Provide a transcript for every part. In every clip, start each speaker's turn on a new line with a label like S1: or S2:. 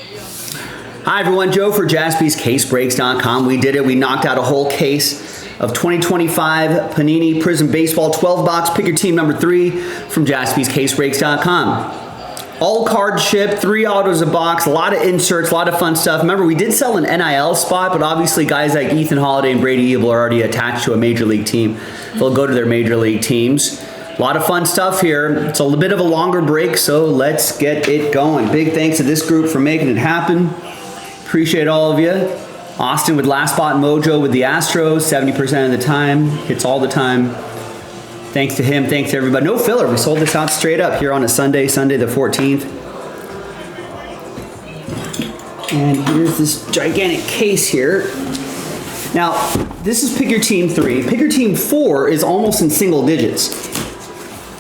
S1: Hi everyone, Joe for jaspyscasebreaks.com. We did it. We knocked out a whole case of 2025 Panini Prizm Baseball 12 box. Pick your team number 3 from jaspyscasebreaks.com. All card ship, 3 autos a box, a lot of inserts, a lot of fun stuff. Remember, we did sell an NIL spot, but obviously guys like Ethan Holiday and Brady Evil are already attached to a major league team. They'll go to their major league teams. A lot of fun stuff here. It's a little bit of a longer break, so let's get it going. Big thanks to this group for making it happen. Appreciate all of you. Austin with Last Spot Mojo with the Astros, 70% of the time, hits all the time. Thanks to him, thanks to everybody. No filler, we sold this out straight up here on a Sunday the 14th. And here's this gigantic case here. Now, this is Pick Your Team 3. Pick Your Team 4 is almost in single digits,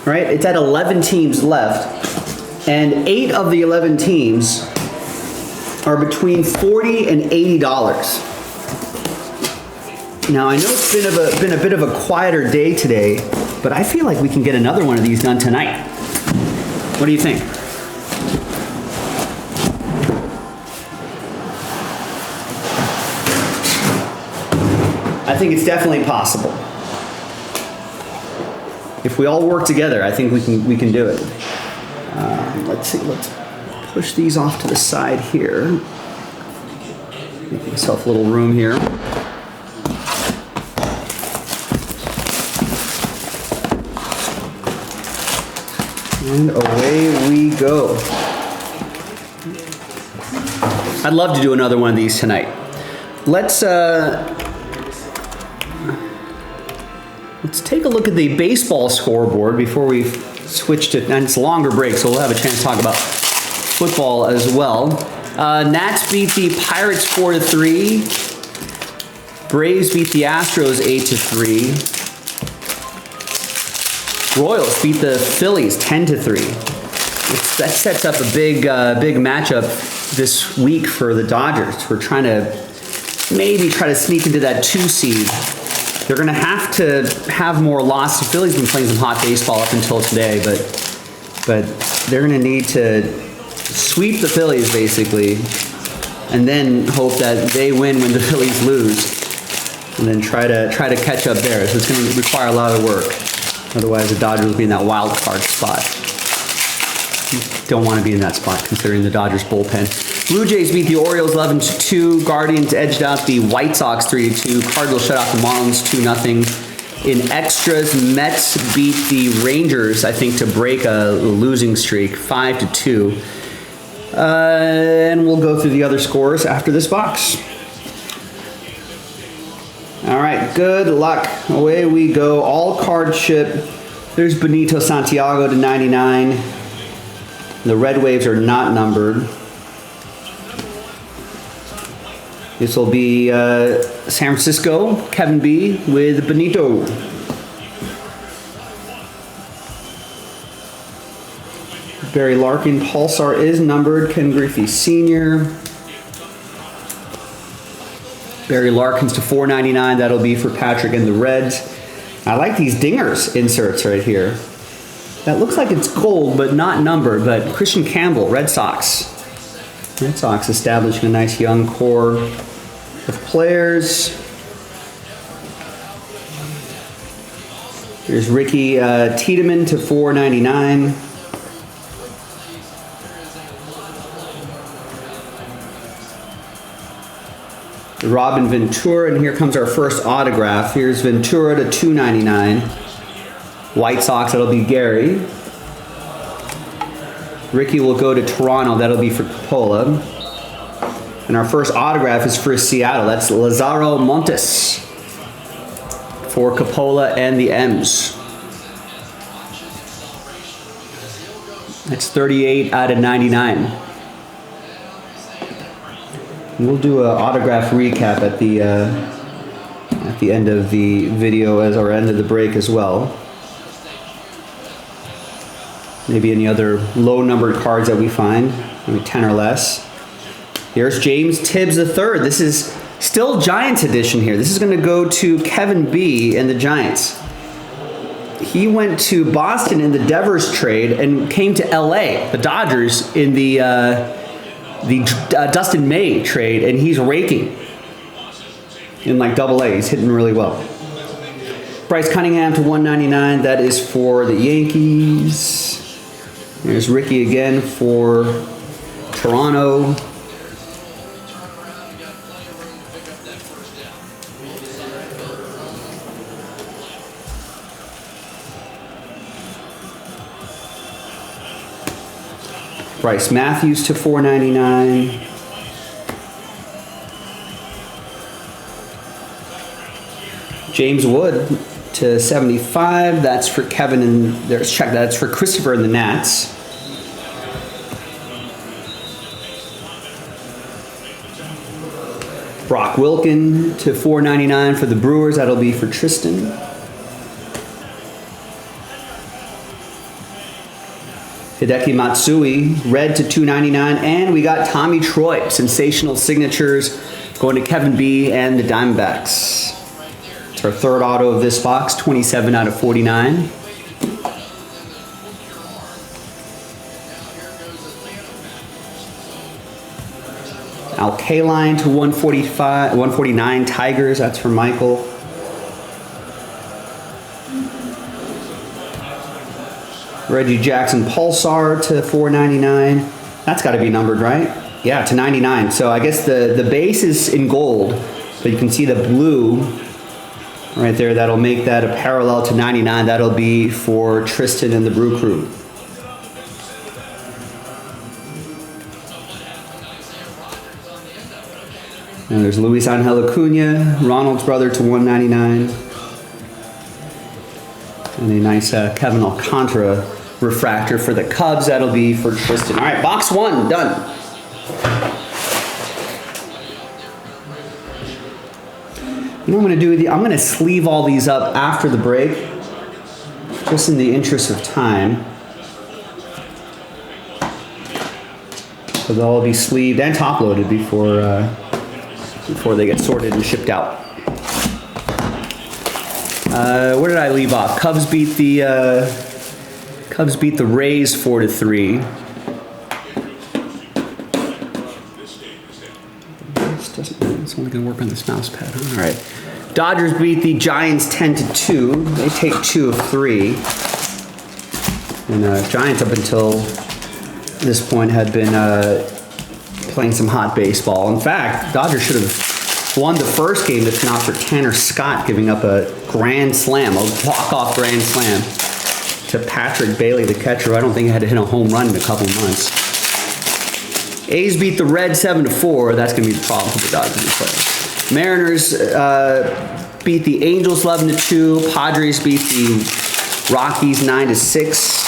S1: right? It's at 11 teams left, and 8 of the 11 teams are between $40 and $80. Now I know it's been a bit of a quieter day today, but I feel like we can get another one of these done tonight. What do you think? I think it's definitely possible. If we all work together, I think we can do it. Let's see. Let's push these off to the side here. Make myself a little room here. And away we go. I'd love to do another one of these tonight. Let's take a look at the baseball scoreboard before we switch to, and it's a longer break, so we'll have a chance to talk about football as well. Nats beat the Pirates 4-3. Braves beat the Astros 8-3. Royals beat the Phillies 10-3. That sets up a big matchup this week for the Dodgers. We're trying to maybe try to sneak into that 2 seed. They're going to have more losses. The Phillies have been playing some hot baseball up until today, but they're going to need to sweep the Phillies basically, and then hope that they win when the Phillies lose, and then try to catch up there. So it's going to require a lot of work. Otherwise, the Dodgers will be in that wild card spot. Don't want to be in that spot considering the Dodgers bullpen. Blue Jays beat the Orioles 11-2. Guardians edged out the White Sox 3-2. Cardinals shut out the Marlins 2-0. In extras, Mets beat the Rangers, I think, to break a losing streak, 5-2. And we'll go through the other scores after this box. All right, good luck. Away we go. All card ship. There's Benito Santiago to 99. The Red Waves are not numbered. This will be San Francisco, Kevin B. with Benito. Barry Larkin, Pulsar is numbered. Ken Griffey Sr. Barry Larkin's to 499. That'll be for Patrick and the Reds. I like these dingers inserts right here. That looks like it's gold, but not numbered. But Christian Campbell, Red Sox. Red Sox establishing a nice young core of players. Here's Ricky Tiedemann to 499. Robin Ventura, and here comes our first autograph. Here's Ventura to 299. White Sox, that'll be Gary. Ricky will go to Toronto, that'll be for Coppola. And our first autograph is for Seattle. That's Lazaro Montes for Coppola and the M's. That's 38 out of 99. We'll do an autograph recap at the end of the video or end of the break as well. Maybe any other low numbered cards that we find, maybe 10 or less. Here's James Tibbs III. This is still Giants edition here. This is going to go to Kevin B. and the Giants. He went to Boston in the Devers trade and came to LA, the Dodgers, in the the Dustin May trade, and he's raking in like AA. He's hitting really well. Bryce Cunningham to 199. That is for the Yankees. There's Ricky again for Toronto. Bryce Matthews to 499. James Wood to 75. That's for Kevin and there's check. That's for Christopher and the Nats. Brock Wilken to 499 for the Brewers. That'll be for Tristan. Hideki Matsui, red to 299, and we got Tommy Troy, sensational signatures, going to Kevin B and the Diamondbacks. It's our third auto of this box, 27 out of 49. Al Kaline to 149 Tigers, that's for Michael. Reggie Jackson Pulsar to 499. That's got to be numbered, right? Yeah, to 99. So I guess the base is in gold, but you can see the blue right there. That'll make that a parallel to 99. That'll be for Tristan and the Brew Crew. And there's Luis Angel Acuna, Ronald's brother to 199. And a nice Kevin Alcantara refractor for the Cubs. That'll be for Tristan. All right, box one, done. You know what I'm going to do? I'm going to sleeve all these up after the break, just in the interest of time. So they'll all be sleeved and top-loaded before they get sorted and shipped out. Where did I leave off? Cubs beat the Rays 4-3. It's only going to work on this mouse pad. All right. Dodgers beat the Giants 10-2. They take 2 of 3. And Giants up until this point had been playing some hot baseball. In fact, Dodgers should have won the first game if not for Tanner Scott giving up a grand slam, a walk-off grand slam to Patrick Bailey, the catcher. I don't think he had to hit a home run in a couple months. A's beat the Reds 7-4. That's going to be the problem for the Dodgers to play. Mariners beat the Angels 11-2. Padres beat the Rockies 9-6.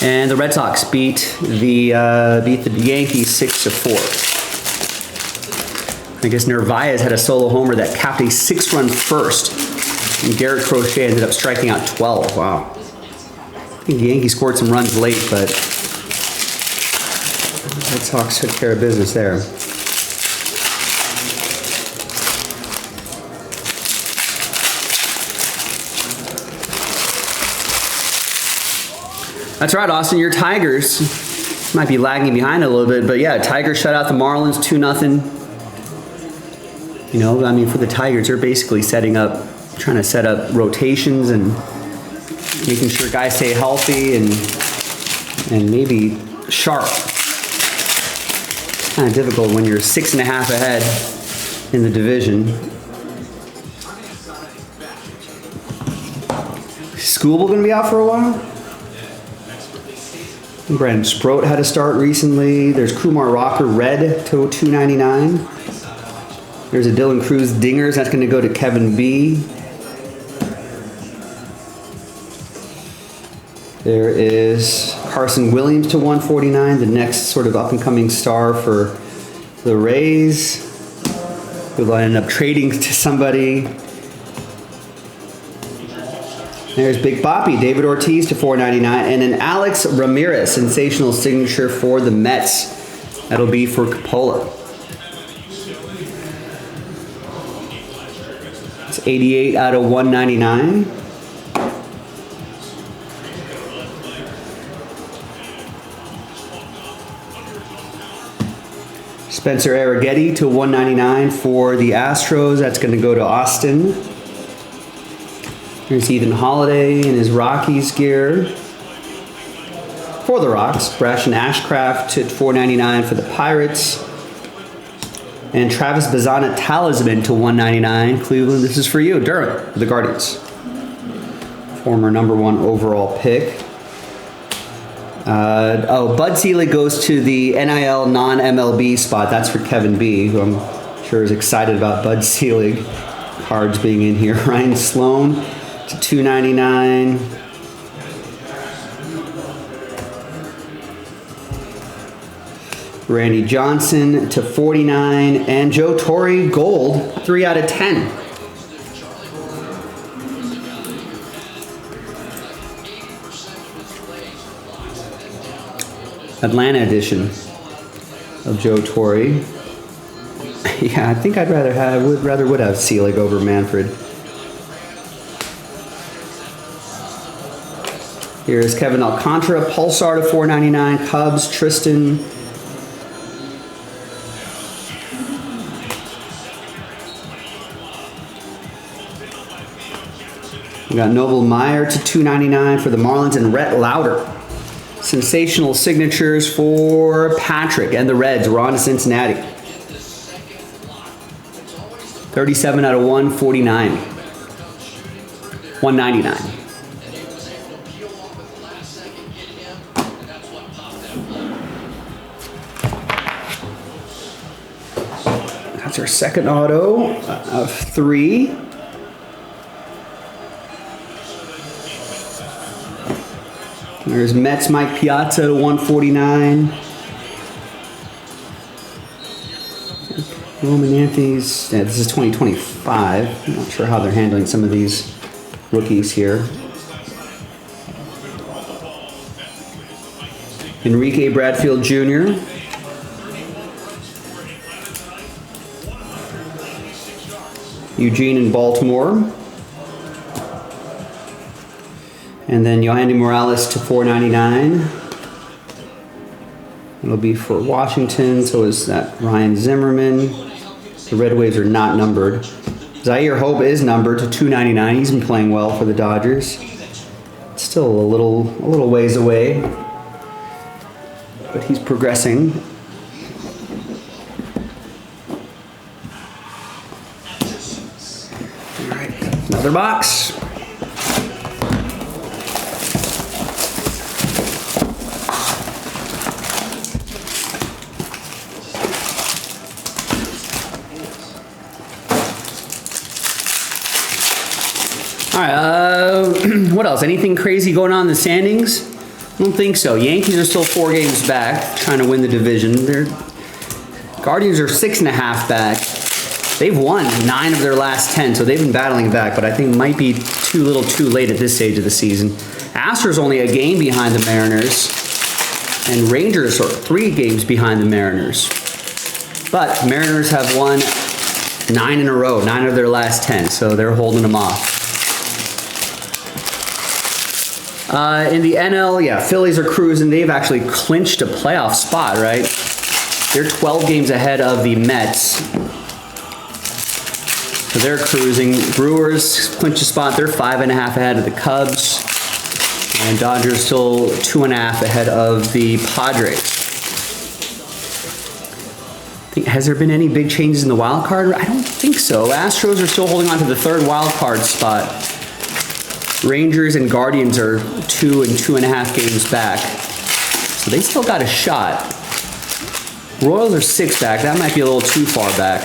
S1: And the Red Sox beat the Yankees 6-4. I guess Narvaez had a solo homer that capped a 6-run first. And Garrett Crochet ended up striking out 12. Wow. I think the Yankees scored some runs late, but the Red Sox took care of business there. That's right, Austin. Your Tigers might be lagging behind a little bit, but yeah, Tigers shut out the Marlins 2-0. You know, I mean, for the Tigers, they're basically trying to set up rotations and making sure guys stay healthy and maybe sharp. It's kind of difficult when you're 6.5 ahead in the division. Skubal going to be out for a while? Brandon Sproat had a start recently. There's Kumar Rocker, red to 299. There's a Dylan Cruz Dingers. That's going to go to Kevin B. There is Carson Williams to 149, the next sort of up-and-coming star for the Rays, who will end up trading to somebody. There's Big Boppy, David Ortiz to 499, and an Alex Ramirez sensational signature for the Mets. That'll be for Coppola. It's 88 out of 199. Spencer Arrighetti to 199 for the Astros. That's going to go to Austin. Here's Ethan Holiday in his Rockies gear. For the Rocks, Brashon Ashcraft to 499 for the Pirates. And Travis Bazana Talisman to 199. Cleveland, this is for you. Durham, for the Guardians. Former #1 overall pick. Bud Selig goes to the NIL non-MLB spot. That's for Kevin B., who I'm sure is excited about Bud Selig cards being in here. Ryan Sloan to 299. Randy Johnson to 49. And Joe Torre gold, 3 out of 10. Atlanta edition of Joe Torre. Yeah, I think would have Selig over Manfred. Here's Kevin Alcantara, Pulsar to 499, Cubs, Tristan. We got Noble Meyer to 299 for the Marlins and Rhett Lauder. Sensational signatures for Patrick and the Reds. We're on to Cincinnati. 37 out of 149. 199. That's our second auto of 3. There's Mets Mike Piazza to 149. Roman Anthony's, yeah, this is 2025. I'm not sure how they're handling some of these rookies here. Enrique Bradfield Jr. Eugene in Baltimore. And then Yohandy Morales to 499. It'll be for Washington, so is that Ryan Zimmerman. The Red Waves are not numbered. Zaire Hope is numbered to 299. He's been playing well for the Dodgers. It's still a little ways away, but he's progressing. All right, another box. All right, what else? Anything crazy going on in the standings? I don't think so. Yankees are still 4 games back, trying to win the division. Their Guardians are 6.5 back. They've won 9 of their last 10, so they've been battling back, but I think might be too little too late at this stage of the season. Astros only a game behind the Mariners, and Rangers are 3 games behind the Mariners. But Mariners have won 9 in a row, 9 of their last 10, so they're holding them off. In the NL, yeah, Phillies are cruising. They've actually clinched a playoff spot, right? They're 12 games ahead of the Mets. So they're cruising. Brewers clinch a spot. They're 5.5 ahead of the Cubs. And Dodgers still 2.5 ahead of the Padres. Has there been any big changes in the wild card? I don't think so. Astros are still holding on to the 3rd wild card spot. Rangers and Guardians are 2 and 2.5 games back. So they still got a shot. Royals are 6 back. That might be a little too far back.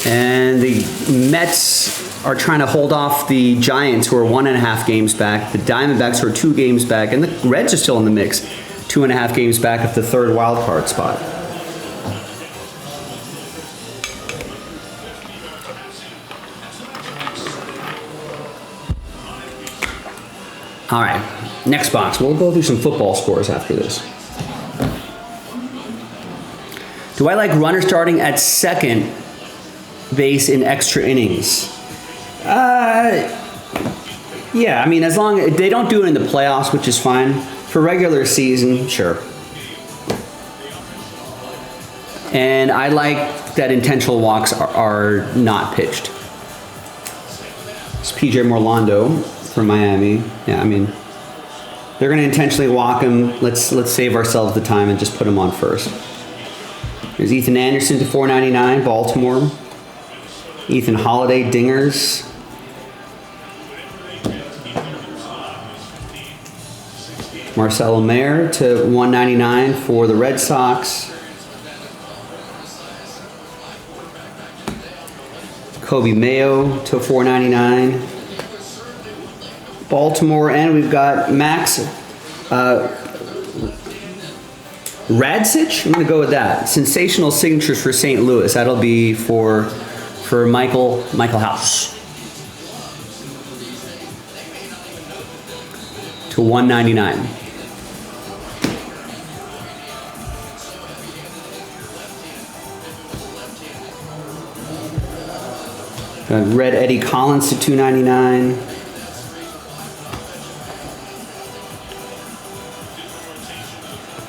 S1: And the Mets are trying to hold off the Giants, who are 1.5 games back. The Diamondbacks are 2 games back. And the Reds are still in the mix. 2.5 games back of the 3rd wild card spot. All right, next box. We'll go through some football scores after this. Do I like runner starting at second base in extra innings? Yeah, I mean, as long as they don't do it in the playoffs, which is fine. For regular season, sure. And I like that intentional walks are not pitched. It's PJ Morlando from Miami. Yeah, I mean, they're going to intentionally walk him. Let's save ourselves the time and just put him on first. There's Ethan Anderson to 499, Baltimore. Ethan Holiday, dingers. Marcelo Mayer to 199 for the Red Sox. Kobe Mayo to 499. Baltimore, and we've got Max Radzic. I'm going to go with that. Sensational signatures for St. Louis. That'll be for Michael House. To 199. Got red Eddie Collins to 299.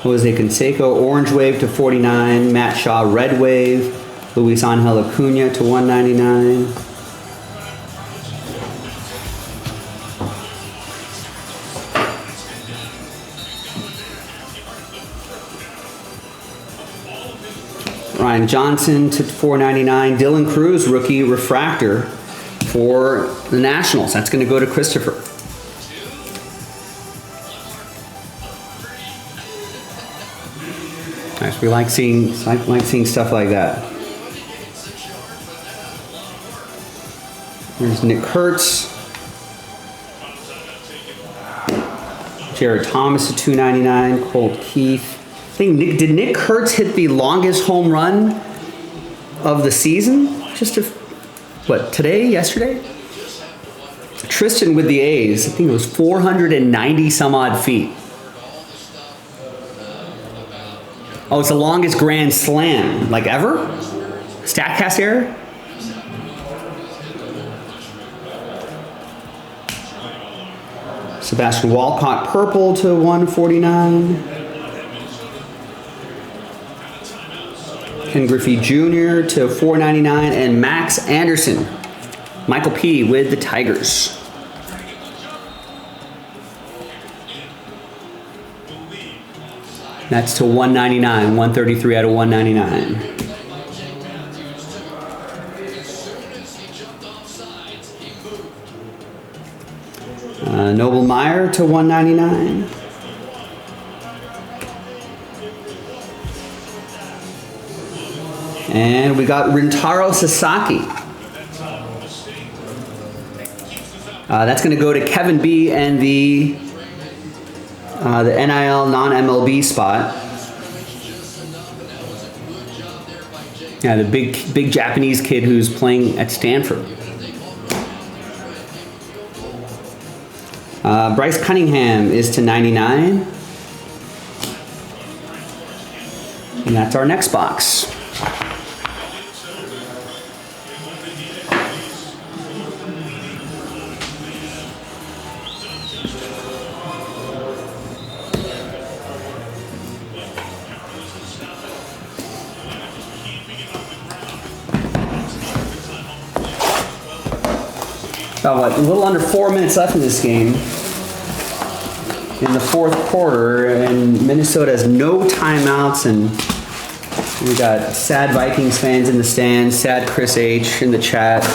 S1: Jose Canseco, orange wave to 49. Matt Shaw, red wave. Luis Angel Acuna to 199. Ryan Johnson to 499. Dylan Cruz, rookie refractor for the Nationals. That's going to go to Christopher. Nice. We like seeing stuff like that. There's Nick Kurtz. Jared Thomas to 299. Colt Keith. I think did Nick Kurtz hit the longest home run of the season? Today, yesterday? Tristan with the A's, I think it was 490 some odd feet. Oh, it's the longest grand slam, like ever? StatCast error? Sebastian Walcott, purple to 149. Ken Griffey Jr. to 499, and Max Anderson. Michael P. with the Tigers. That's to 199, 133 out of 199. Noble Meyer to 199. And we got Rintaro Sasaki. That's going to go to Kevin B. and the NIL non-MLB spot. Yeah, the big Japanese kid who's playing at Stanford. Bryce Cunningham is to 99. And that's our next box. A little under 4 minutes left in this game. In the fourth quarter, and Minnesota has no timeouts, and we got sad Vikings fans in the stands, sad Chris H in the chat.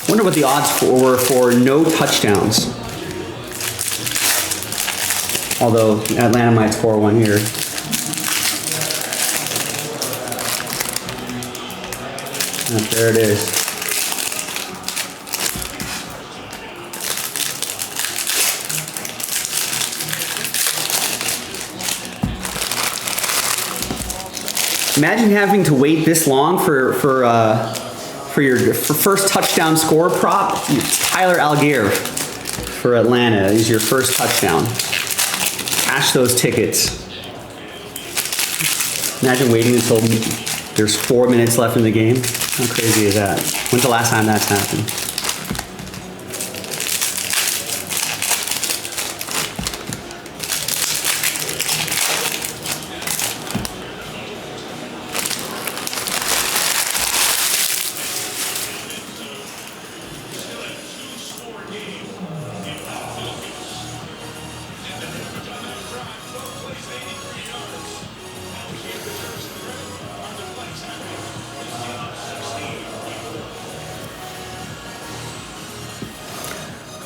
S1: Wonder what the odds were for no touchdowns. Although Atlanta might score one here. There it is. Imagine having to wait this long for your first touchdown score prop. Tyler Algier for Atlanta is your first touchdown. Cash those tickets. Imagine waiting until there's 4 minutes left in the game. How crazy is that? When's the last time that's happened?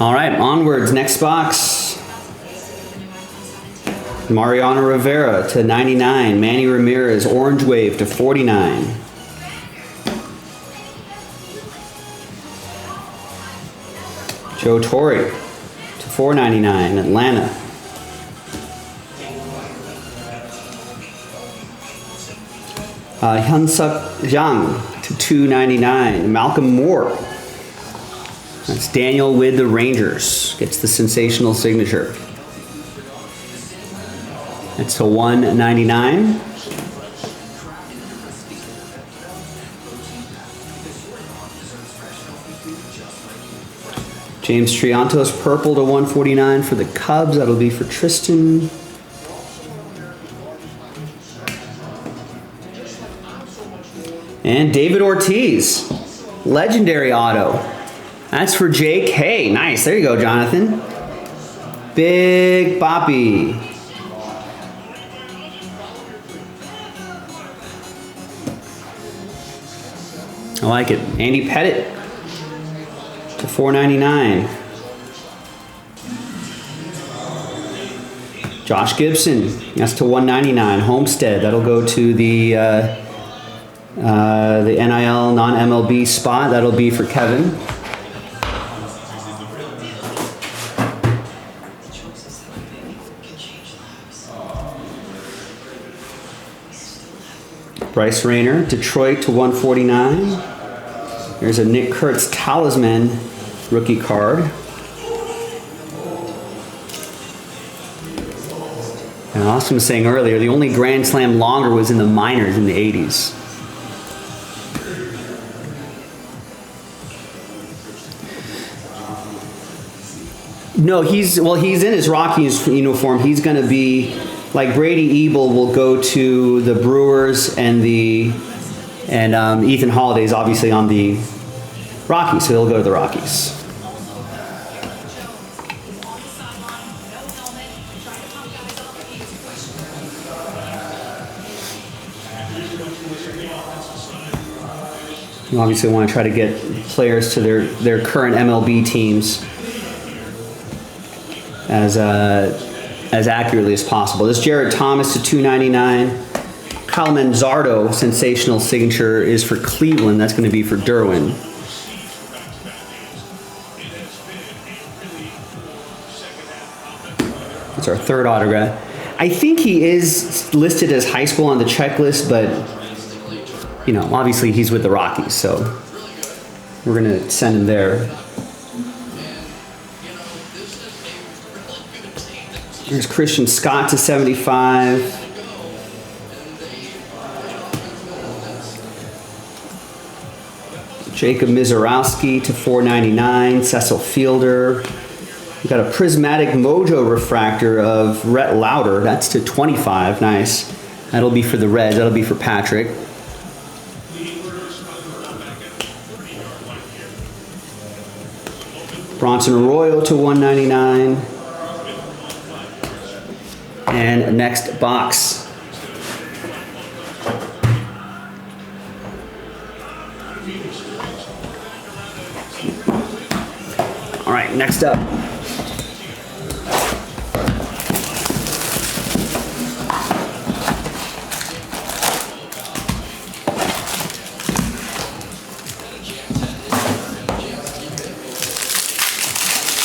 S1: All right, onwards. Next box. Mariano Rivera to 99. Manny Ramirez, Orange Wave to 49. Joe Torre to 499, Atlanta. Hyun-Suk Jang to 299. Malcolm Moore. That's Daniel with the Rangers. Gets the sensational signature. That's to 199. James Triantos, purple to 149 for the Cubs. That'll be for Tristan. And David Ortiz, legendary auto. That's for JK. Nice. There you go, Jonathan. Big Boppy. I like it. Andy Pettit to 499. Josh Gibson, that's to 199. Homestead, that'll go to the NIL non-MLB spot. That'll be for Kevin. Bryce Rayner, Detroit to 149. There's a Nick Kurtz Talisman rookie card. And Austin was saying earlier, the only Grand Slam longer was in the minors in the 80s. No, he's in his Rockies uniform. He's going to be like Brady Ebel will go to the Brewers and Ethan Holiday's obviously on the Rockies, so he'll go to the Rockies. You obviously want to try to get players to their current MLB teams as accurately as possible. This Jared Thomas to 299. Kyle Manzardo, sensational signature, is for Cleveland. That's going to be for Derwin. That's our third autograph. I think he is listed as high school on the checklist, but you know, obviously he's with the Rockies, so we're going to send him there. There's Christian Scott to 75. Jacob Mizorowski to 499. Cecil Fielder. We've got a prismatic Mojo refractor of Rhett Lauder. That's to 25. Nice. That'll be for the Reds. That'll be for Patrick. Bronson Arroyo to 199. And next box. All right, next up.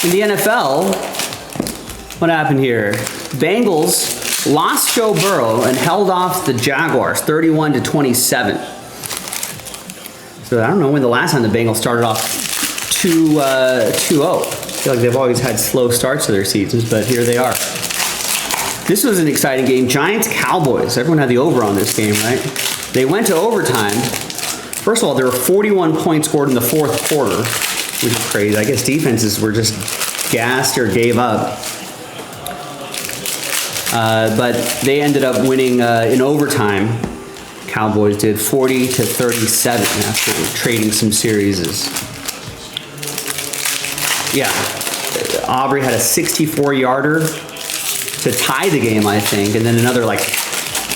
S1: In the NFL, what happened here? Bengals lost Joe Burrow and held off the Jaguars 31-27. So I don't know when the last time the Bengals started off 2-0. I feel like they've always had slow starts to their seasons, but here they are. This was an exciting game. Giants-Cowboys. Everyone had the over on this game, right? They went to overtime. First of all, there were 41 points scored in the fourth quarter, which is crazy. I guess defenses were just gassed or gave up. But they ended up winning in overtime. Cowboys did 40-37 after trading some series. Yeah, Aubrey had a 64-yarder to tie the game, I think, and then another like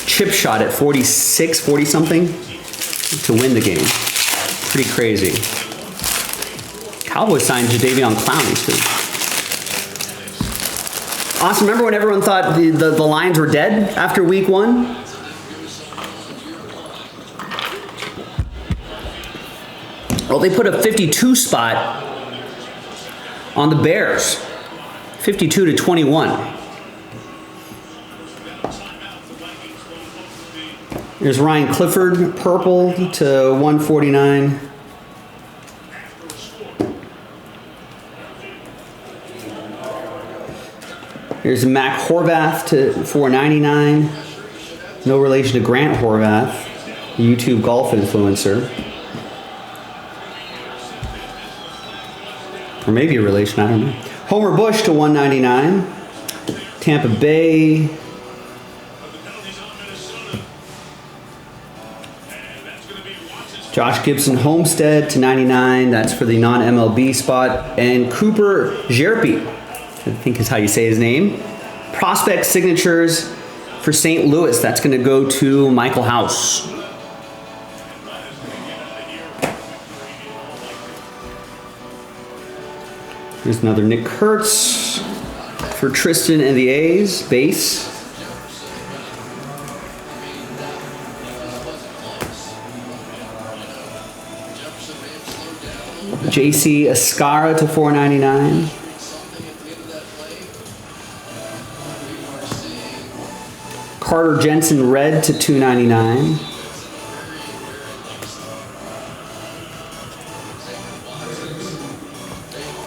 S1: chip shot at 46, 40-something to win the game. Pretty crazy. Cowboys signed Jadeveon Clowney too. Austin, remember when everyone thought the Lions were dead after week 1? Well, they put a 52 spot on the Bears, 52-21. There's Ryan Clifford, purple to 149. Here's Mac Horvath to 499. No relation to Grant Horvath, YouTube golf influencer. Or maybe a relation, I don't know. Homer Bush to 199. Tampa Bay. Josh Gibson Homestead to 99. That's for the non-MLB spot. And Cooper Jerpy, I think is how you say his name. Prospect signatures for St. Louis. That's going to go to Michael House. There's another Nick Kurtz for Tristan and the A's, base. JC Escara to 499. Carter Jensen red to 299.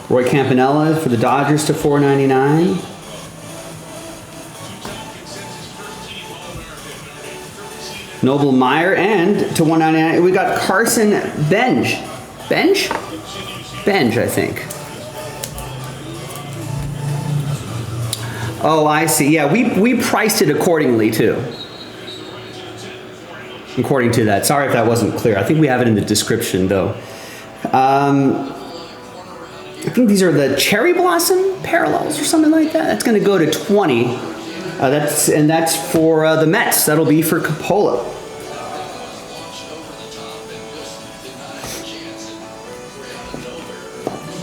S1: Roy Campanella for the Dodgers to 499. Noble Meyer and to 199. We got Carson Benj. Benj, I think. Oh, I see. Yeah, we priced it accordingly too. According to that. Sorry if that wasn't clear. I think we have it in the description though. I think these are the cherry blossom parallels or something like that. That's going to go to 20. That's for the Mets. That'll be for Coppola.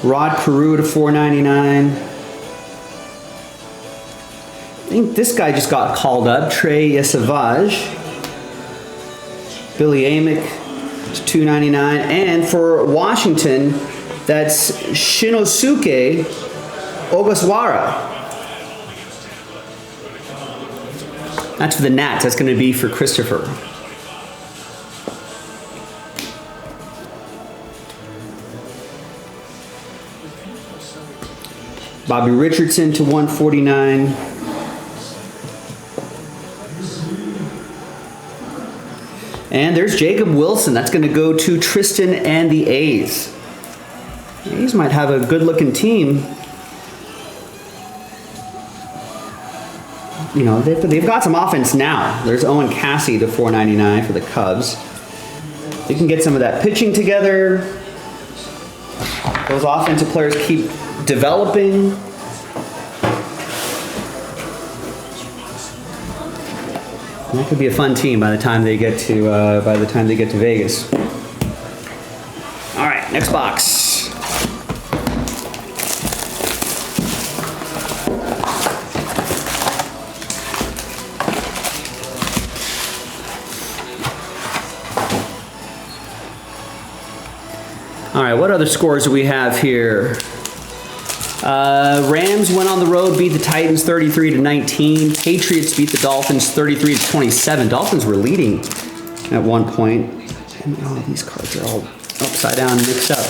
S1: Rod Carew to 499. I think this guy just got called up. Trey Yesavage. Billy Amick to 299. And for Washington, that's Shinosuke Ogasawara. That's for the Nats. That's going to be for Christopher. Bobby Richardson to 149. And there's Jacob Wilson. That's going to go to Tristan and the A's. The A's might have a good-looking team. You know, they've got some offense now. There's Owen Cassie to 499 for the Cubs. They can get some of that pitching together. Those offensive players keep developing. That could be a fun team by the time they get to Vegas. All right, next box. All right, what other scores do we have here? Rams went on the road, beat the Titans 33-19. Patriots beat the Dolphins 33-27. Dolphins were leading at one point. And, oh, these cards are all upside down and mixed up.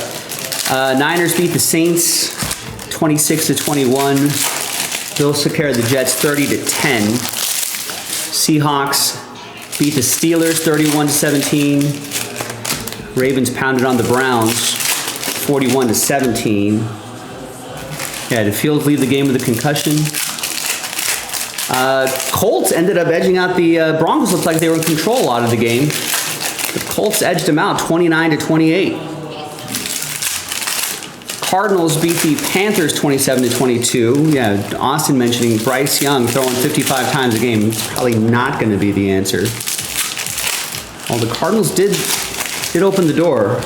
S1: Niners beat the Saints 26-21. Bills took care of the Jets 30-10. Seahawks beat the Steelers 31-17. Ravens pounded on the Browns 41-17. Yeah, did Fields leave the game with a concussion? Colts ended up edging out the Broncos. Looked like they were in control a lot of the game. The Colts edged them out 29-28. Cardinals beat the Panthers 27-22. Yeah, Austin mentioning Bryce Young throwing 55 times a game. It's probably not going to be the answer. Well, the Cardinals did open the door.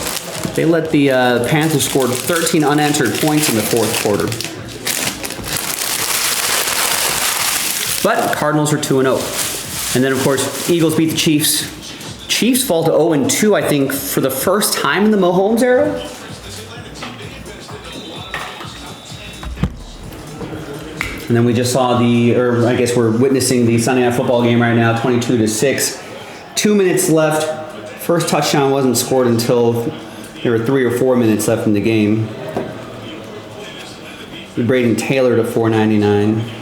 S1: They let the Panthers score 13 unanswered points in the fourth quarter. Cardinals are 2-0. And then, of course, Eagles beat the Chiefs. Chiefs fall to 0-2, I think, for the first time in the Mahomes era. And then we just saw or I guess we're witnessing the Sunday Night Football game right now, 22-6. 2 minutes left. First touchdown wasn't scored until there were 3 or 4 minutes left in the game. Braden Taylor to $4.99.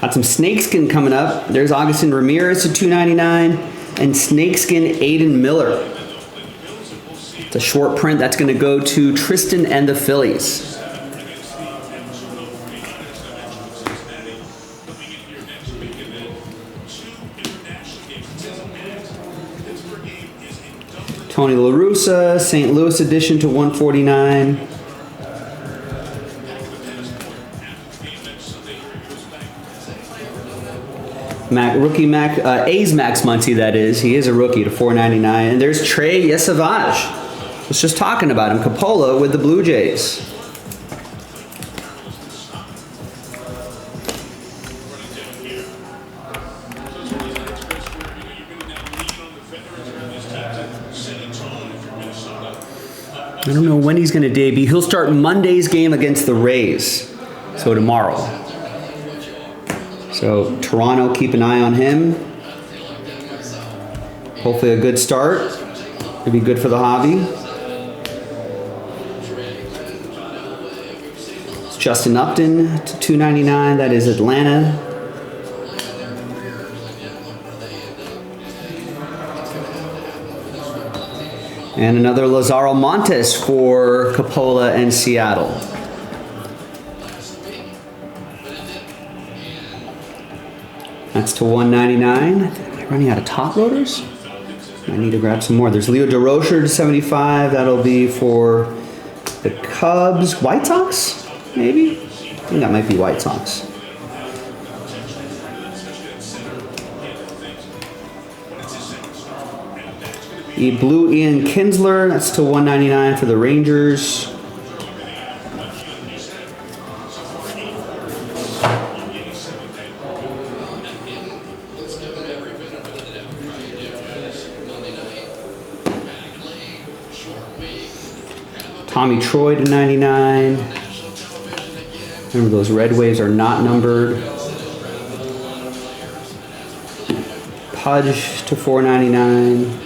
S1: Got some snakeskin coming up. There's Augustin Ramirez to $2.99 and snakeskin Aiden Miller. It's a short print that's going to go to Tristan and the Phillies. Tony La Russa, St. Louis edition to $149. A's Max Muncy, that is. He is a rookie to $4.99. And there's Trey Yesavage. I was just talking about him. Coppola with the Blue Jays. I don't know when he's going to debut. He'll start Monday's game against the Rays. So tomorrow. So Toronto, keep an eye on him. Hopefully a good start. It'll be good for the hobby. It's Justin Upton to $2.99. That is Atlanta. And another Lazaro Montes for Coppola and Seattle. That's to $1.99. They're running out of top loaders. I need to grab some more. There's Leo DeRocher to $75. That'll be for the Cubs. White Sox? Maybe? I think that might be White Sox. Blue Ian Kinsler, that's to $1.99 for the Rangers. Tommy Troy to $99. Remember, those red waves are not numbered. Pudge to $4.99.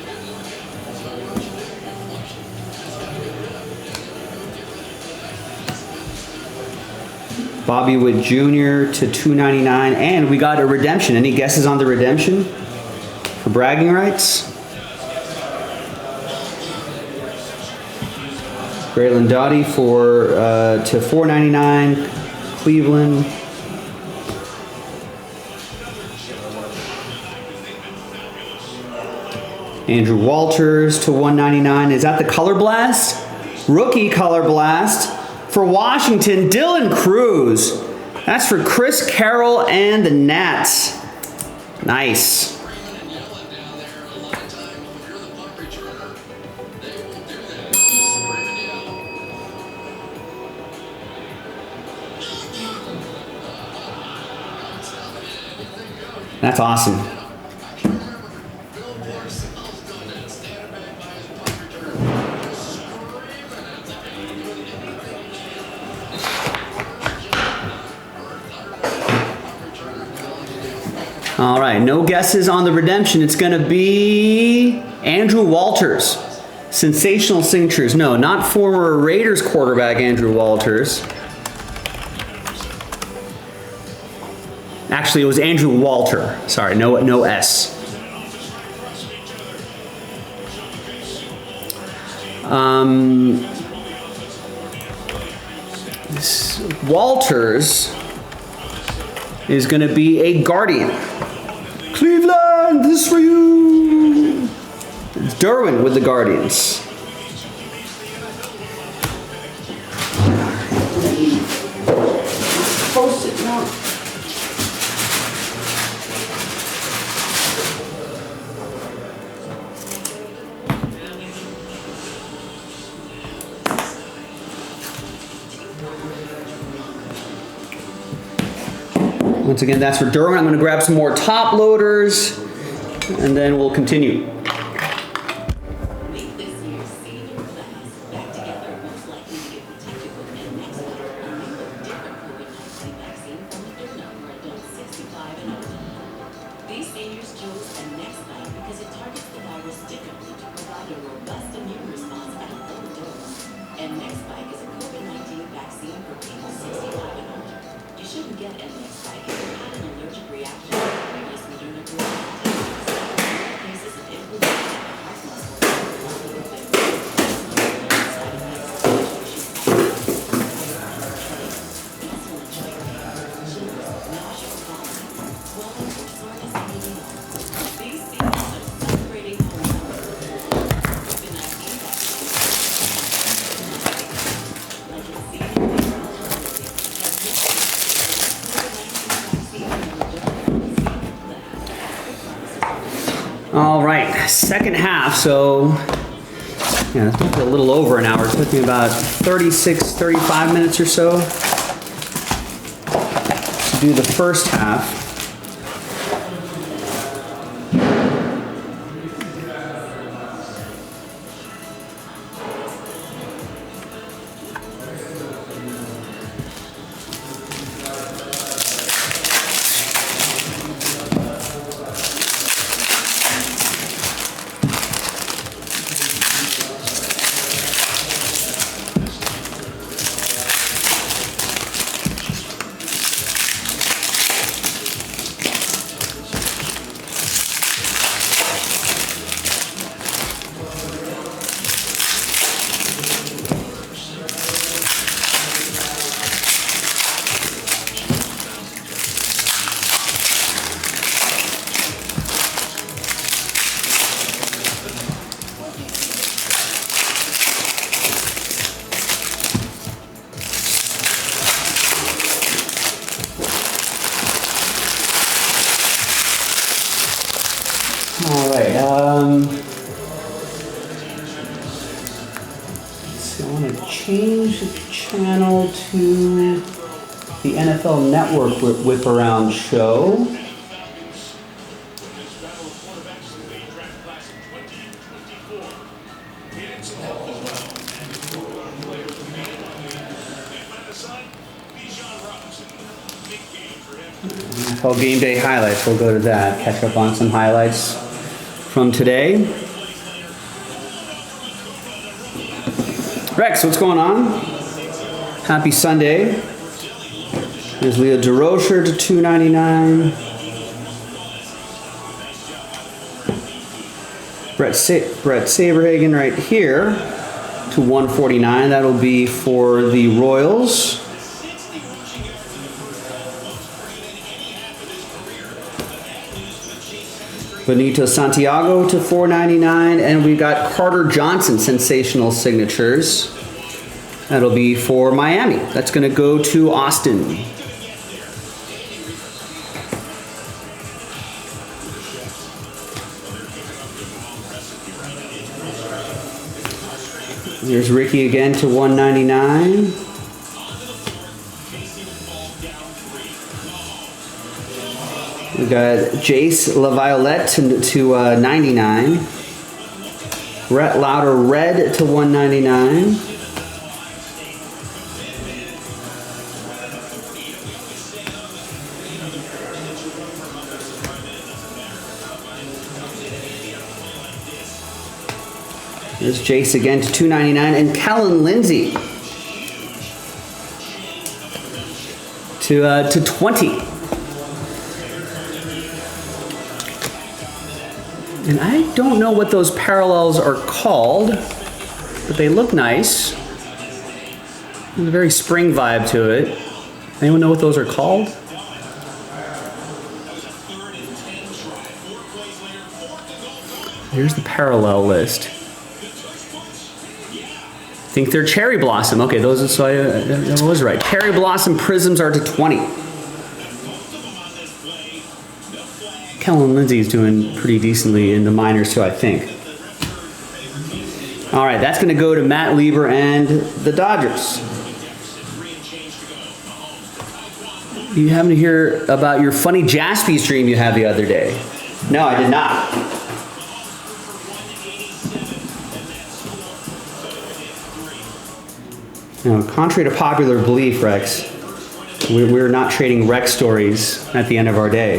S1: Bobby Witt Jr. to $2.99, and we got a redemption. Any guesses on the redemption for bragging rights? Braylon Dottie to $4.99, Cleveland. Andrew Walters to $1.99. Is that the Color Blast? Rookie Color Blast. For Washington, Dylan Cruz. That's for Chris Carroll and the Nats. Nice. That's awesome. All right, no guesses on the redemption. It's going to be Andrew Walters. Sensational signatures. No, not former Raiders quarterback Andrew Walters. Actually, it was Andrew Walter. Sorry, no S. Walters is going to be a Guardian. Cleveland, this is for you. It's Derwin with the Guardians. Post it now. Once again, that's for Derwin. I'm going to grab some more top loaders, and then we'll continue. All right, second half, so yeah, it's a little over an hour. It took me about 35 minutes or so to do the first half. All right. So I want to change the channel to the NFL Network Whip Around show. NFL Game Day highlights. We'll go to that. Catch up on some highlights from today. Rex, what's going on? Happy Sunday. There's Leo DeRocher to $2.99. Brett Saberhagen right here to $1.49. That'll be for the Royals. Benito Santiago to $4.99, and we got Carter Johnson sensational signatures. That'll be for Miami. That's going to go to Austin. Here's Ricky again to $1.99. We got Jace LaViolette to $99. Rhett Lauder red to $1.99. There's Jace again to $2.99, and Kellen Lindsay to 20. And I don't know what those parallels are called, but they look nice. There's a very spring vibe to it. Anyone know what those are called? Here's the parallel list. I think they're cherry blossom. Okay, those are, so I was right. Cherry blossom prisms are to 20. Kellen Lindsay's doing pretty decently in the minors too, I think. All right, that's going to go to Matt Lieber and the Dodgers. You happen to hear about your funny Jaspys dream you had the other day? No, I did not. Now, contrary to popular belief, Rex, we're not trading Rex stories at the end of our day.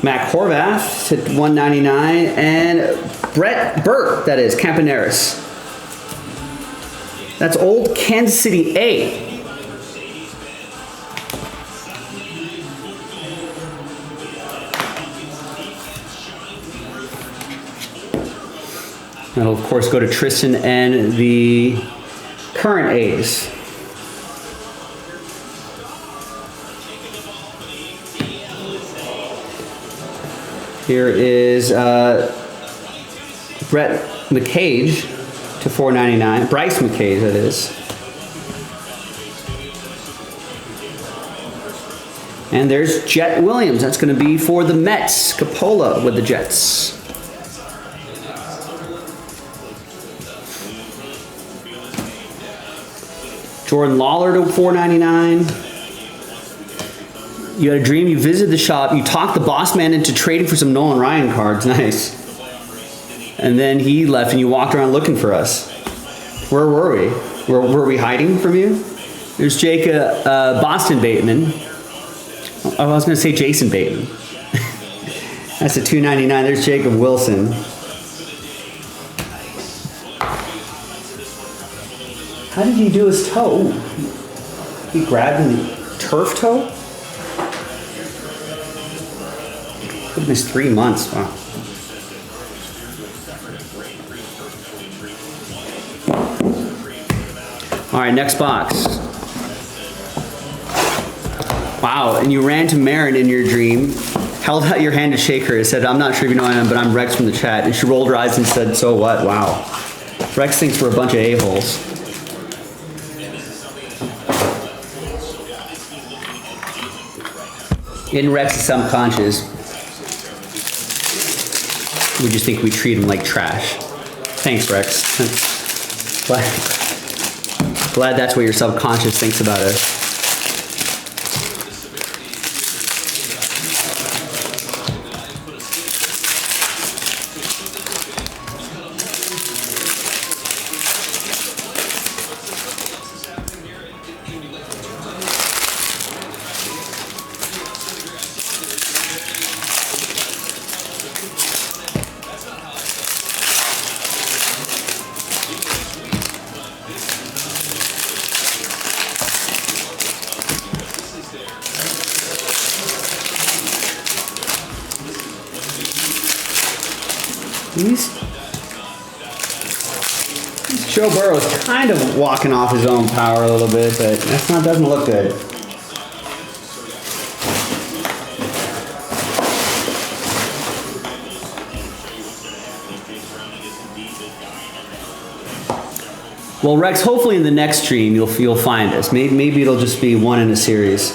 S1: Mac Horvath to 199, and Brett Burt, that is, Campaneris. That's old Kansas City A. That'll, of course, go to Tristan and the current A's. Here is Brett McCage to 499. Bryce McCage, that is. And there's Jet Williams. That's going to be for the Mets. Capola with the Jets. Jordan Lawler to 499. You had a dream, you visited the shop, you talked the boss man into trading for some Nolan Ryan cards. Nice. And then he left and you walked around looking for us. Where were we? Were we hiding from you? There's Jacob Boston Bateman. I was going to say Jason Bateman. That's a 299. There's Jacob Wilson. How did he do his toe? Ooh. He grabbed in the turf toe? Goodness, 3 months. Wow. All right, next box. Wow, and you ran to Marin in your dream, held out your hand to shake her, and said, I'm not sure if you know who I am, but I'm Rex from the chat. And she rolled her eyes and said, so what? Wow. Rex thinks we're a bunch of a-holes. In Rex's subconscious, we just think we treat him like trash. Thanks, Rex. Glad that's what your subconscious thinks about us. Joe Burrow's kind of walking off his own power a little bit, but doesn't look good. Well, Rex, hopefully in the next stream you'll find us. Maybe it'll just be one in a series.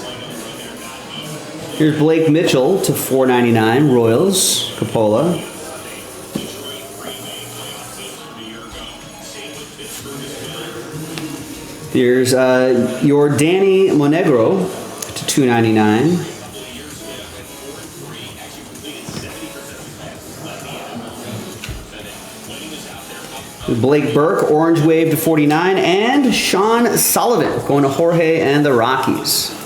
S1: Here's Blake Mitchell to 499, Royals, Capola. There's your Danny Monegro to 299. Blake Burke, Orange Wave to 49, and Sean Sullivan going to Jorge and the Rockies.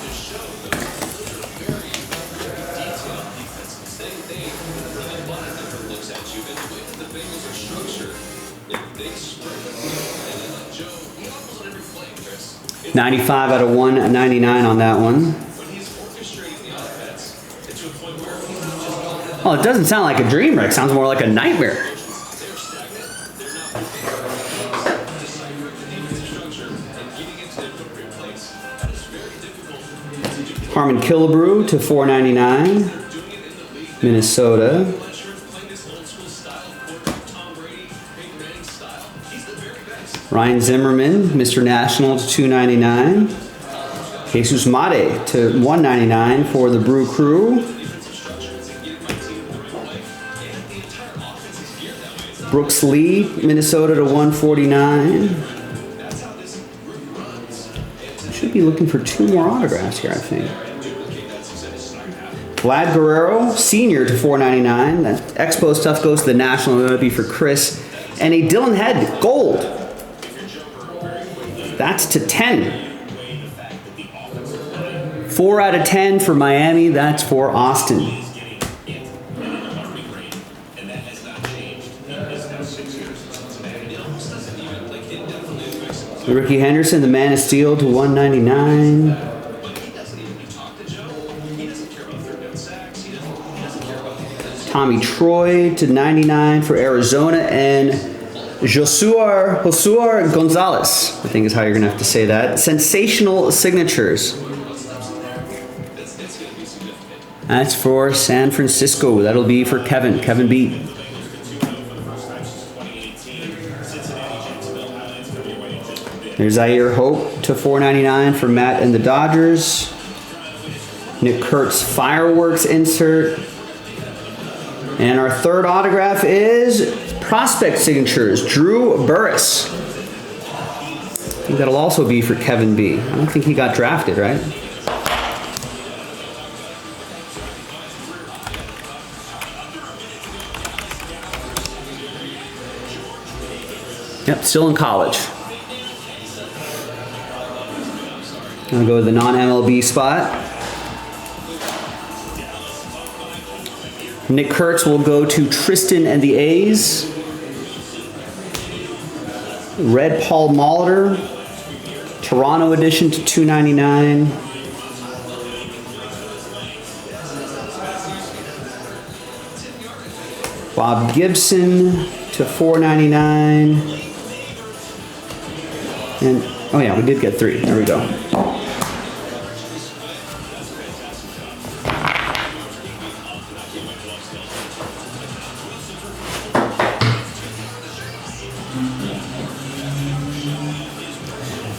S1: $95 out of $199 on that one. Oh, it doesn't sound like a dream, Rick. It sounds more like a nightmare. Harmon Killebrew to $499, Minnesota. Ryan Zimmerman, Mr. National to $299. Jesus Mate to $199 for the Brew Crew. Brooks Lee, Minnesota to 149. Should be looking for 2 more autographs here, I think. Vlad Guerrero, senior to 499. That Expo stuff goes to the National. That'll be for Chris. And a Dylan Head, gold. That's to 10. 4 out of 10 for Miami. That's for Austin. Ricky Henderson, the Man of Steel to 199. Tommy Troy to 99 for Arizona, and Josuar Gonzalez, I think is how you're gonna have to say that. Sensational signatures. That's for San Francisco. That'll be for Kevin B. There's Zaire Hope to 499 for Matt and the Dodgers. Nick Kurtz fireworks insert. And our third autograph is prospect signatures, Drew Burris. I think that'll also be for Kevin B. I don't think he got drafted, right? Yep, still in college. I'm gonna go to the non-MLB spot. Nick Kurtz will go to Tristan and the A's. Red Paul Molitor, Toronto edition to 299. Bob Gibson to 499. And oh yeah, we did get 3. There we go.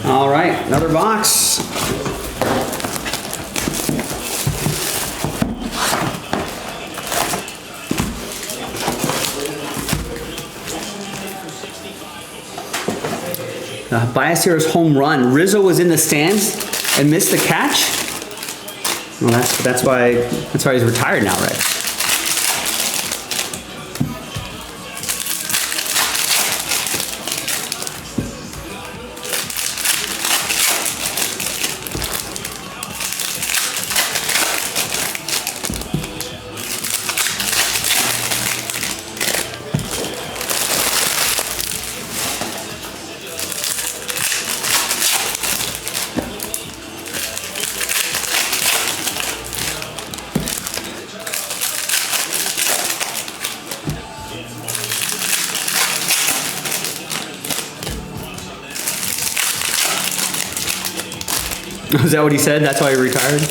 S1: All right, another box. Biasira's home run. Rizzo was in the stands and missed the catch. Well, that's why he's retired now, right? Is that what he said? That's why he retired?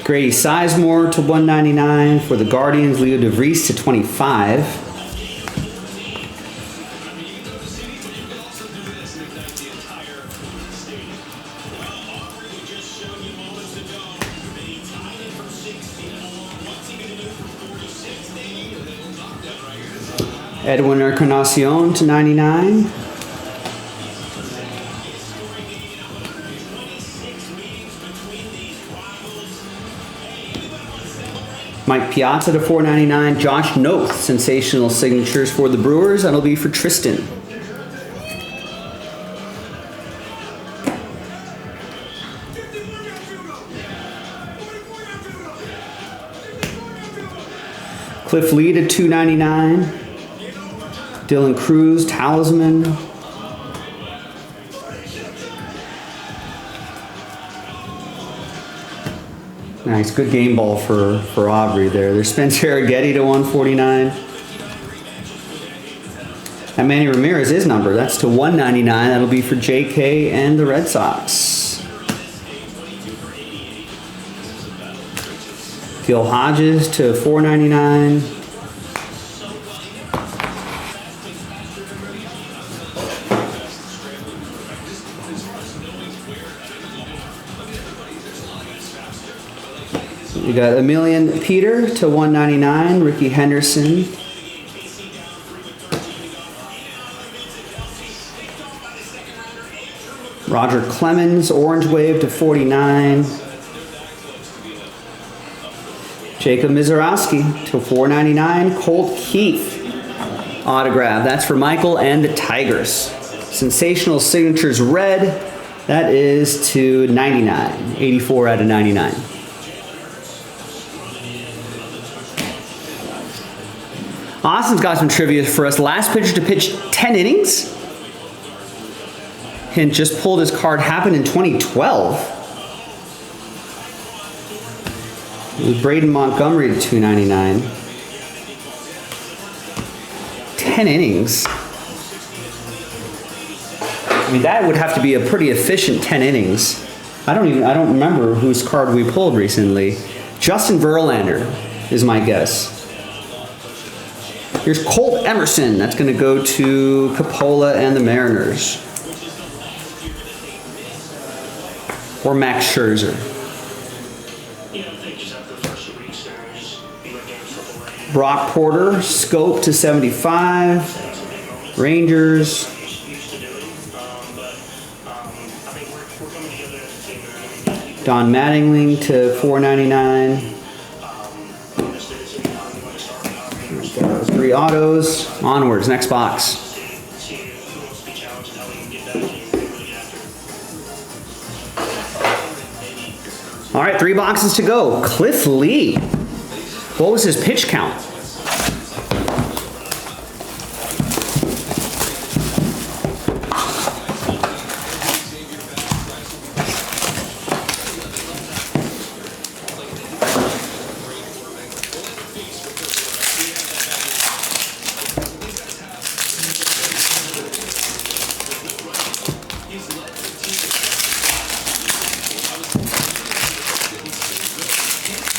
S1: Grady Sizemore to 199 for the Guardians. Leo DeVries to 25. Edwin Encarnacion to 99. Mike Piazza to 499. Josh Noth, sensational signatures for the Brewers. That'll be for Tristan. Cliff Lee to 299. Dylan Cruz, Talisman. Nice, good game ball for Aubrey there. There's Spencer Arrighetti to 149. And Manny Ramirez is number. That's to 199. That'll be for JK and the Red Sox. Gil Hodges to 499. We got Emilian Peter to 199, Ricky Henderson. Roger Clemens, Orange Wave to 49. Jacob Mizorowski to 499. Colt Keith autograph. That's for Michael and the Tigers. Sensational Signatures red. That is to 99. 84 out of 99. Austin's got some trivia for us. Last pitcher to pitch 10 innings. Hint just pulled his card. Happened in 2012. It was Braden Montgomery to 299. 10 innings. I mean, that would have to be a pretty efficient 10 innings. I don't remember whose card we pulled recently. Justin Verlander is my guess. Here's Colt Emerson. That's going to go to Coppola and the Mariners. Or Max Scherzer. Brock Porter, Scope to 75. Rangers. Don Mattingly to 499. 3 autos. Onwards, next box. All right, 3 boxes to go. Cliff Lee. What was his pitch count?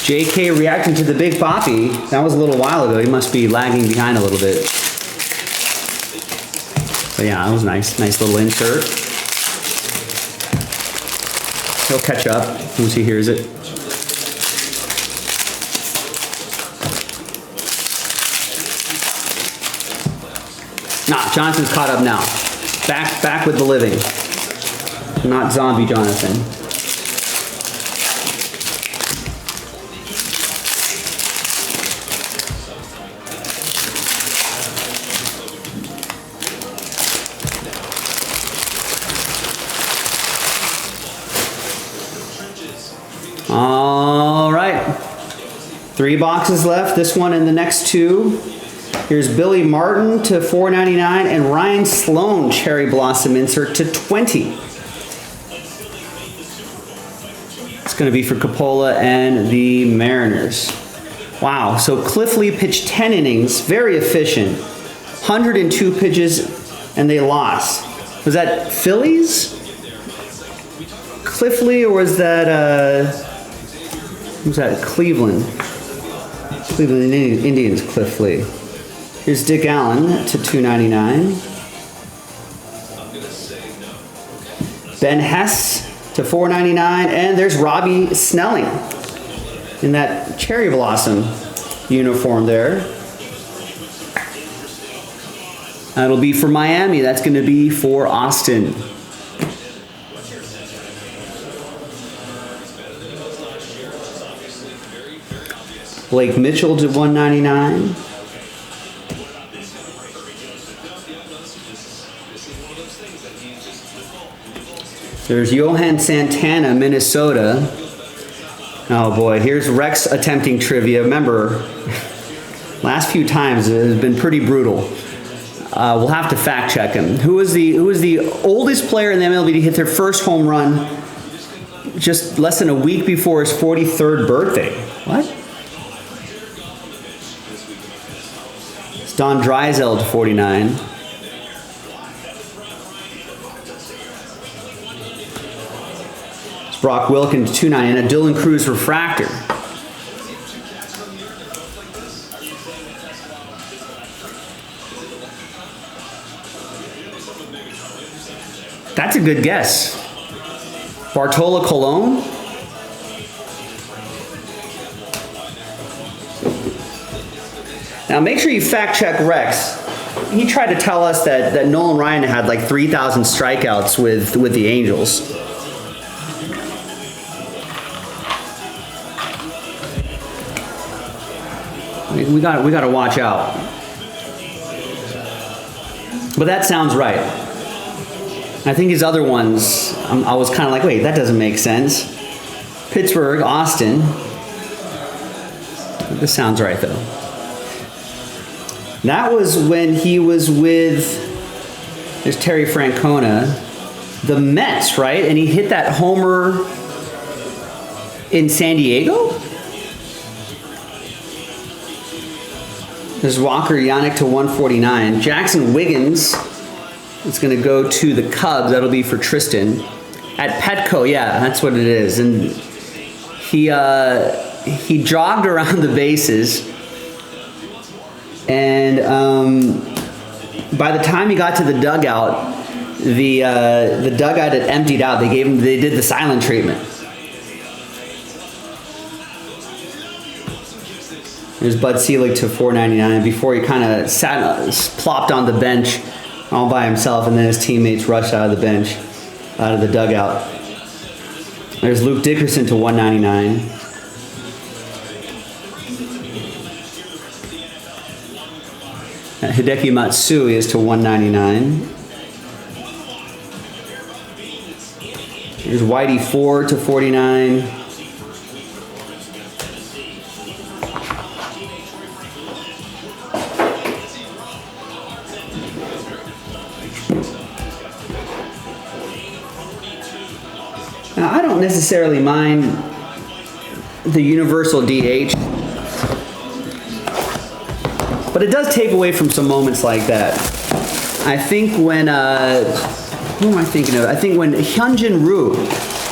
S1: JK reacting to the Big Papi. That was a little while ago. He must be lagging behind a little bit. But yeah, that was nice. Nice little insert. He'll catch up once he hears it. Nah, Johnson's caught up now. Back with the living. Not zombie Jonathan. All right, 3 boxes left. This one and the next 2. Here's Billy Martin to 499 and Ryan Sloan Cherry Blossom insert to 20. It's going to be for Coppola and the Mariners. Wow, so Cliff Lee pitched 10 innings, very efficient, 102 pitches, and they lost. Was that Phillies? Cliff Lee, or was that who's that? Cleveland Indians. Cliff Lee. Here's Dick Allen to 299. Ben Hess to 499, and there's Robbie Snelling in that cherry blossom uniform there. That'll be for Miami. That's going to be for Austin. Blake Mitchell to 199. There's Johan Santana, Minnesota. Oh boy, here's Rex attempting trivia. Remember, last few times it has been pretty brutal. We'll have to fact check him. Who was the oldest player in the MLB to hit their first home run just less than a week before his 43rd birthday? What? It's Don Drysdale to 49. It's Brock Wilkins to 299 and a Dylan Cruz refractor. That's a good guess. Bartolo Colon? Now make sure you fact check Rex. He tried to tell us that Nolan Ryan had like 3,000 strikeouts with the Angels. We got to watch out. But that sounds right. I think his other ones, I was kind of like, wait, that doesn't make sense. Pittsburgh, Austin. This sounds right though. That was when he was with, there's Terry Francona, the Mets, right? And he hit that homer in San Diego? There's Walker Yannick to 149. Jackson Wiggins is going to go to the Cubs. That'll be for Tristan. At Petco, yeah, that's what it is. And he jogged around the bases. And by the time he got to the dugout, the dugout had emptied out. They did the silent treatment. There's Bud Selig to 499 before he kind of plopped on the bench all by himself, and then his teammates rushed out of the bench, out of the dugout. There's Luke Dickerson to 199. Hideki Matsui is to 199. Here's Whitey Ford to 49. Now, I don't necessarily mind the universal DH. But it does take away from some moments like that. I think when, who am I thinking of? I think when Hyunjin Ryu,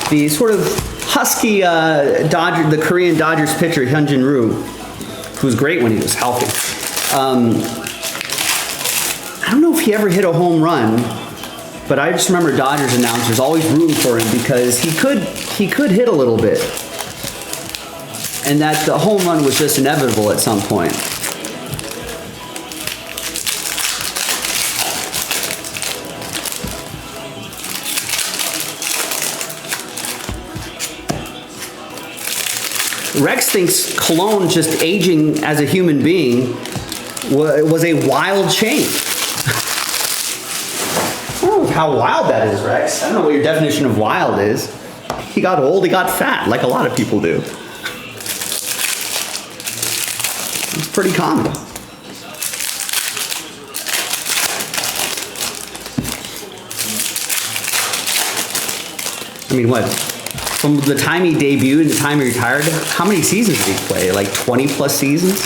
S1: the sort of husky the Korean Dodgers pitcher, Hyunjin Ryu, who was great when he was healthy. I don't know if he ever hit a home run, but I just remember Dodgers announcers always rooting for him because he could hit a little bit. And that the home run was just inevitable at some point. Rex thinks Cologne just aging as a human being was a wild change. I don't know how wild that is, Rex. I don't know what your definition of wild is. He got old, he got fat, like a lot of people do. It's pretty common. I mean, what? From the time he debuted and the time he retired, how many seasons did he play? Like 20 plus seasons?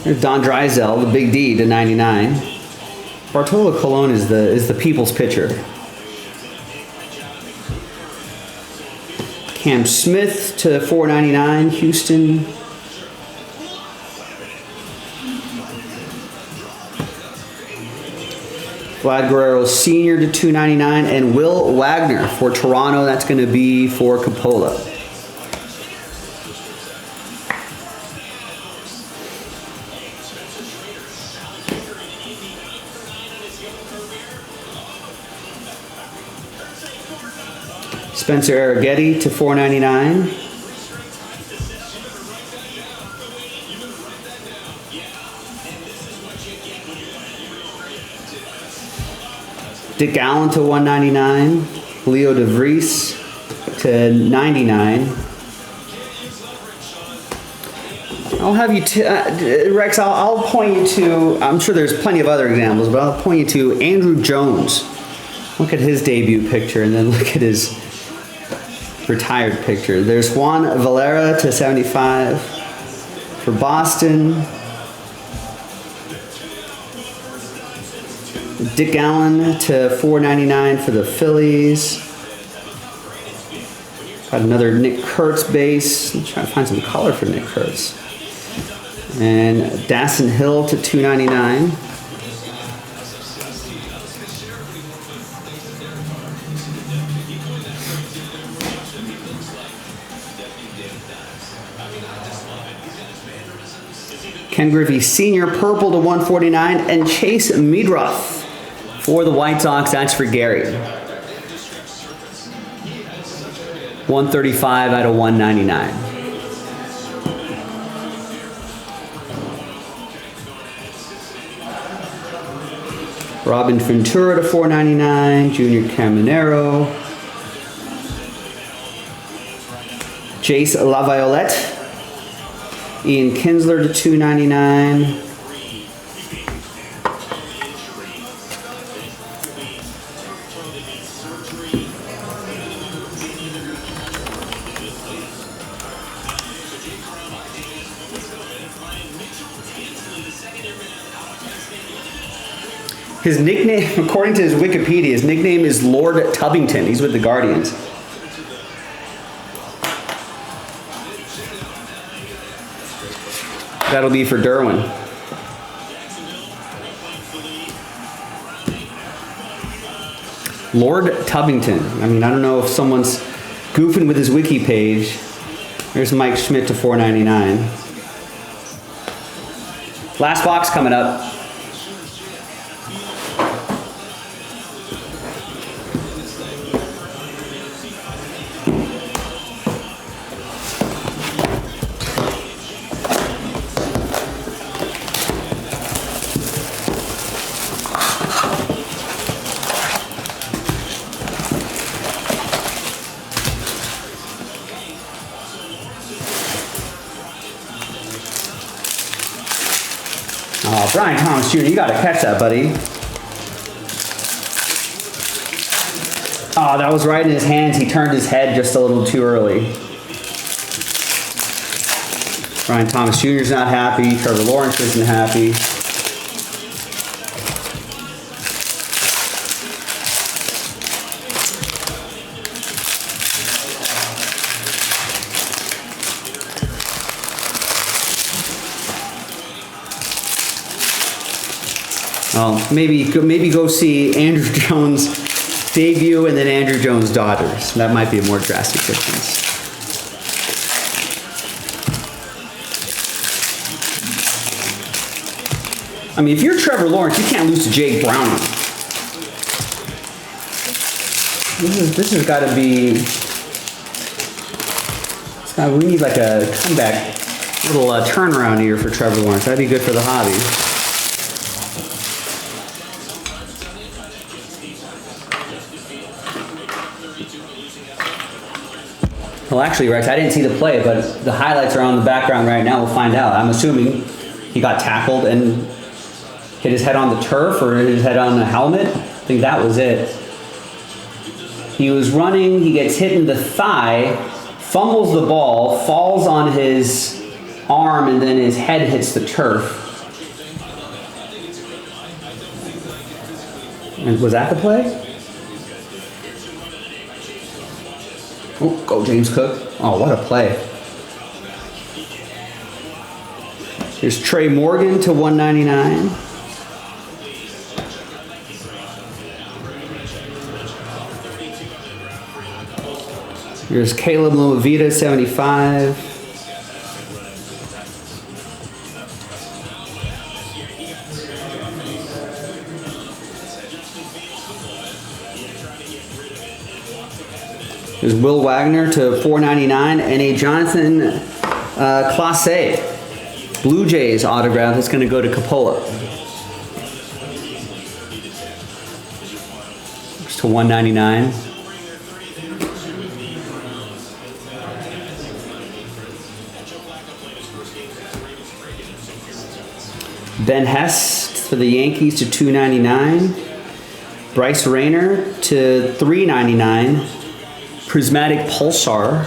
S1: There's Don Drysdale, the big D, to 99. Bartolo Colon is the people's pitcher. Cam Smith to 499, Houston. Vlad Guerrero Sr. to 299, and Will Wagner for Toronto. That's going to be for Coppola. Spencer Arrighetti to 499. Dick Allen to 199. Leo DeVries to 99. I'll have you, Rex, I'll point you to, I'm sure there's plenty of other examples, but I'll point you to Andrew Jones. Look at his debut picture and then look at his retired picture. There's Juan Valera to 75 for Boston. Dick Allen to 499 for the Phillies. Got another Nick Kurtz base. I'm trying to find some color for Nick Kurtz. And Dasson Hill to 299. Ken Griffey Sr. purple to 149, and Chase Meadroth for the White Sox. That's for Gary. 135 out of 199. Robin Ventura to 499, Junior Caminero. Jace LaViolette. Ian Kinsler to 299. His nickname, according to his Wikipedia, his nickname is Lord Tubbington. He's with the Guardians. That'll be for Derwin. Lord Tubbington. I mean, I don't know if someone's goofing with his wiki page. There's Mike Schmidt to 499. Last box coming up. Oh, Brian Thomas Jr., you got to catch that, buddy. Oh, that was right in his hands. He turned his head just a little too early. Brian Thomas Jr. is not happy. Trevor Lawrence isn't happy. Maybe go see Andrew Jones' debut and then Andrew Jones' Dodgers. That might be a more drastic difference. I mean, if you're Trevor Lawrence, you can't lose to Jake Browning. This has got to be. We need like a comeback, little turnaround year for Trevor Lawrence. That'd be good for the hobby. Well, actually, Rex, I didn't see the play, but the highlights are on the background right now. We'll find out. I'm assuming he got tackled and hit his head on the turf or hit his head on the helmet. I think that was it. He was running. He gets hit in the thigh, fumbles the ball, falls on his arm, and then his head hits the turf. And was that the play? Oh, go James Cook. Oh, what a play. Here's Trey Morgan to 199. Here's Caleb Lomovita, 75. There's Will Wagner to 499 and a Jonathan Clase Blue Jays autograph that's going to go to Coppola. It's to 199. Ben Hess for the Yankees to 299. Bryce Rayner to 399. Prismatic Pulsar.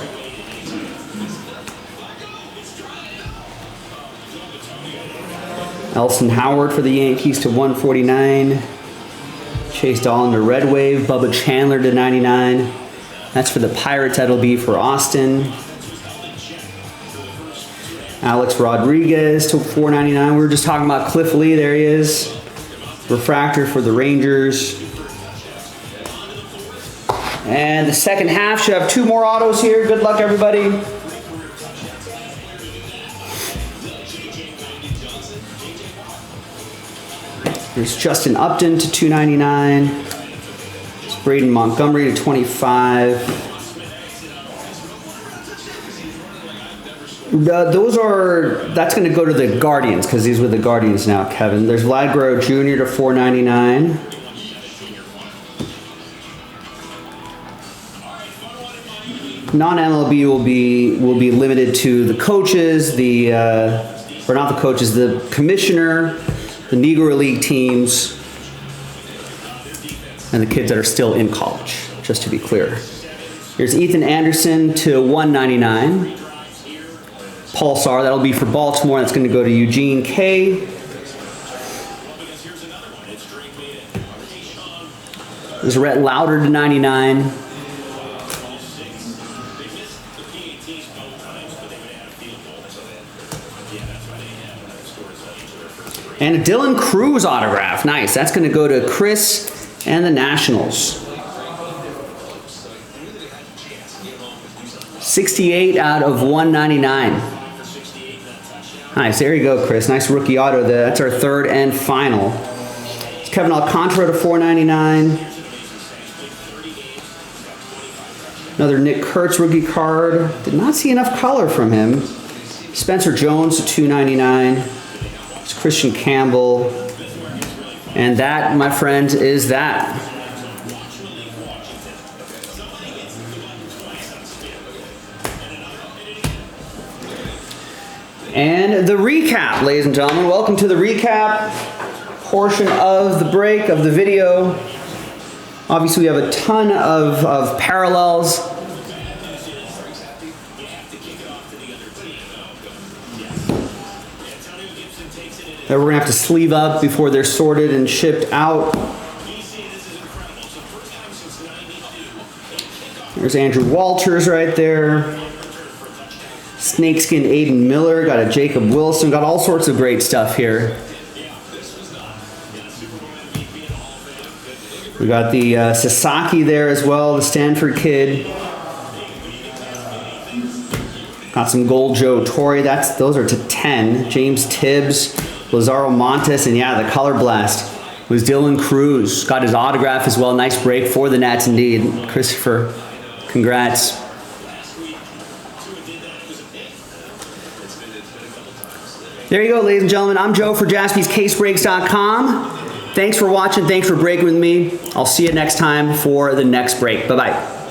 S1: Elson Howard for the Yankees to 149. Chase Dolan to Red Wave. Bubba Chandler to 99. That's for the Pirates. That'll be for Austin. Alex Rodriguez to 499. We were just talking about Cliff Lee. There he is. Refractor for the Rangers. And the second half should have 2 more autos here. Good luck, everybody. There's Justin Upton to 299. It's Braden Montgomery to 25. That's going to go to the Guardians because these were the Guardians now, Kevin. There's Vlad Guerrero Jr. to 499. Non-MLB will be limited to the coaches, the commissioner, the Negro League teams, and the kids that are still in college, just to be clear. Here's Ethan Anderson to 199. Pulsar, that'll be for Baltimore. That's going to go to Eugene K. There's Rhett Lauder to 99. And a Dylan Cruz autograph. Nice. That's going to go to Chris and the Nationals. 68 out of 199. Nice. There you go, Chris. Nice rookie auto. That's our third and final. It's Kevin Alcantara to 499. Another Nick Kurtz rookie card. Did not see enough color from him. Spencer Jones to 299. It's Christian Campbell. And that, my friends, is that. And the recap, ladies and gentlemen. Welcome to the recap portion of the break, of the video. Obviously, we have a ton of parallels. That we're going to have to sleeve up before they're sorted and shipped out. There's Andrew Walters right there. Snakeskin Aiden Miller. Got a Jacob Wilson. Got all sorts of great stuff here. We got the Sasaki there as well, the Stanford kid. Got some gold Joe Torre. Those are to 10. James Tibbs, Lazaro Montes, and yeah, the color blast was Dylan Cruz. Got his autograph as well. Nice break for the Nats indeed. Christopher, congrats. There you go, ladies and gentlemen. I'm Joe for JaspysCaseBreaks.com. Thanks for watching. Thanks for breaking with me. I'll see you next time for the next break. Bye-bye.